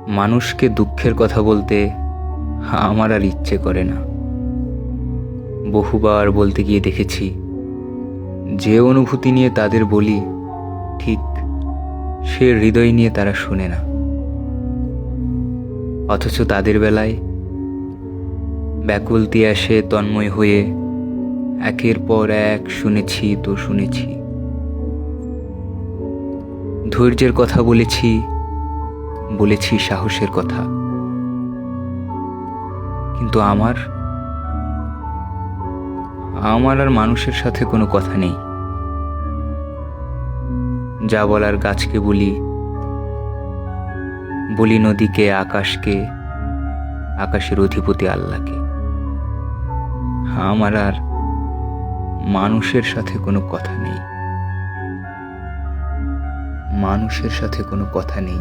মানুষকে দুঃখের কথা বলতে আমার আর ইচ্ছে করে না। বহুবার বলতে গিয়ে দেখেছি, যে অনুভূতি নিয়ে তাদের বলি ঠিক সে হৃদয় নিয়ে তারা শোনে না। অথচ তাদের বেলায় ব্যাকুলতি আসে তন্ময় হয়ে, একের পর এক শুনেছি তো শুনেছি। ধৈর্যের কথা বলেছি, বলেছি সাহসের কথা, কিন্তু আমার আর মানুষের সাথে কোনো কথা নেই। যা বলার গাছকে বলি, বলি নদীকে, আকাশকে, আকাশের অধিপতি আল্লাহকে। আমার আর মানুষের সাথে কোনো কথা নেই, মানুষের সাথে কোনো কথা নেই।